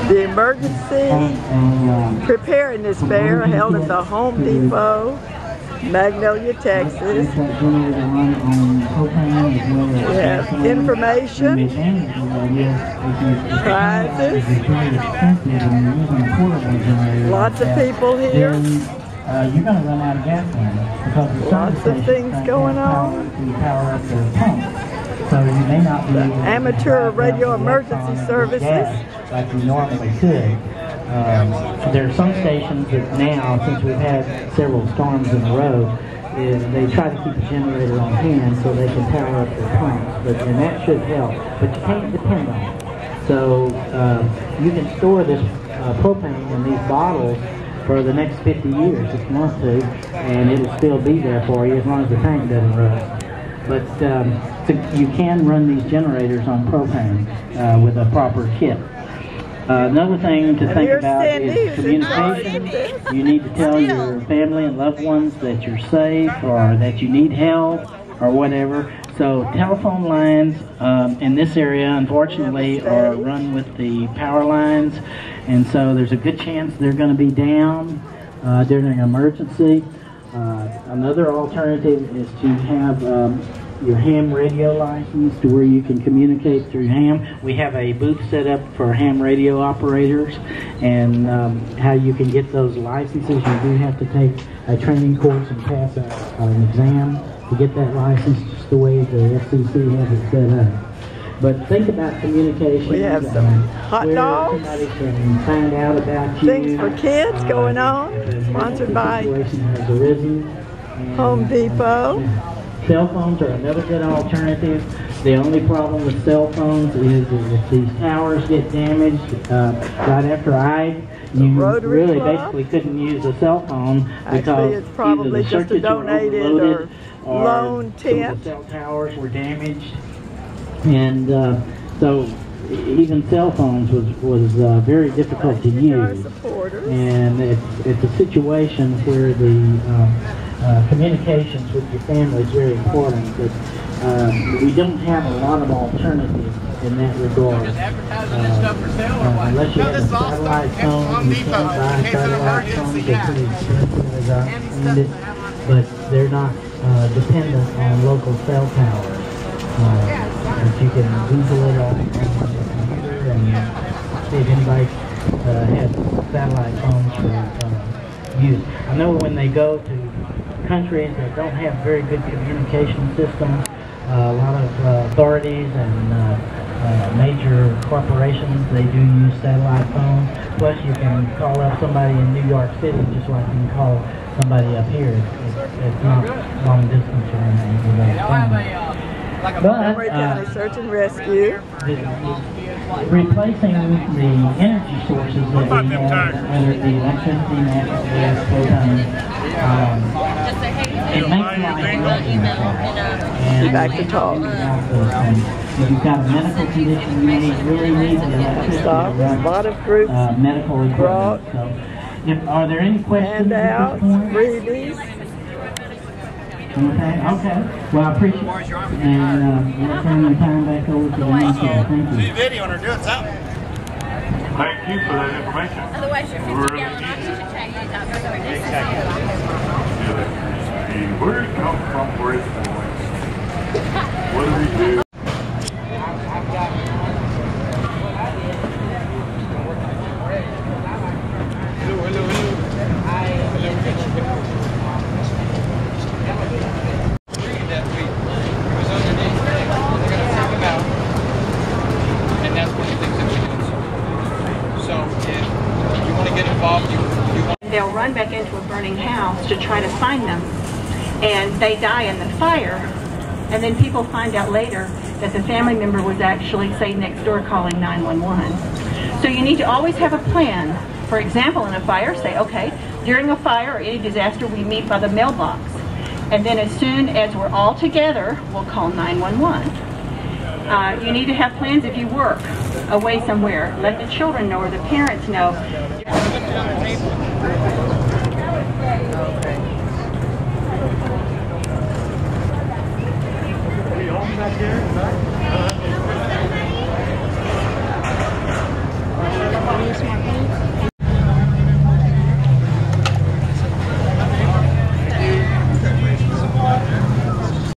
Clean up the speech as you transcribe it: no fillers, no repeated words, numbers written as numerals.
The emergency preparedness fair held at the Home Depot, Magnolia, Texas. We have information, prizes, lots of people here. You're going to run out of gas money because lots of things going on. Power up their pump. So you may not be able to amateur radio emergency services like you normally could. There are some stations that now, since we've had several storms in a row, they try to keep a generator on hand so they can power up their pumps, and that should help. But you can't depend on it. So you can store this propane in these bottles for the next 50 years if you want to, and it'll still be there for you as long as the tank doesn't rust. But you can run these generators on propane with a proper kit. Another thing to think about is communication. You need to tell your family and loved ones that you're safe or that you need help or whatever. So telephone lines in this area, unfortunately, are run with the power lines, and so there's a good chance they're going to be down during an emergency. Another alternative is to have your ham radio license to where you can communicate through ham. We have a booth set up for ham radio operators, and how you can get those licenses. You do have to take a training course and pass an exam to get that license, just the way the FCC has it set up. But think about communication. We have some hot dogs, somebody can find out about you. Things for kids going on, sponsored by Home Depot. Cell phones are another good alternative. The only problem with cell phones is if these towers get damaged right after you really basically couldn't use a cell phone because actually, it's probably just a donated or loan tent. The cell towers were damaged, and so even cell phones was very difficult to use. And it's a situation where the communications with your family is very important, but we don't have a lot of alternatives in that regard. Unless you have a satellite phone, you can buy satellite phones. They're pretty expensive as I understand it, but they're not dependent on local cell towers. But you can Google it on the computer and see if anybody has satellite phones for use. I know when they go to countries that don't have very good communication systems, a lot of authorities and major corporations, they do use satellite phones. Plus you can call up somebody in New York City just like you can call somebody up here. It's not long distance or anything with that phone. Montgomery County Search and Rescue. Replacing the energy sources that we have, whether it be electricity, natural gas, propane, it makes life easier. Back to talk. If you've got a medical condition, you really need the electricity to run medical equipment. So, are there any questions at this point? Freebies. Okay. Well, I appreciate it. And we'll turn the time back over to the answer. Thank you. See video and do it something. Thank you for that information. Otherwise, your 50-gallon oxygen tank is out there. Where did it come from? Where is it going? What do we do? They'll run back into a burning house to try to find them, and they die in the fire, and then people find out later that the family member was actually, say, next door calling 911. So you need to always have a plan. For example, in a fire, say, okay, during a fire or any disaster, we meet by the mailbox, and then as soon as we're all together, we'll call 911. You need to have plans if you work away somewhere. Let the children know or the parents know. Back there,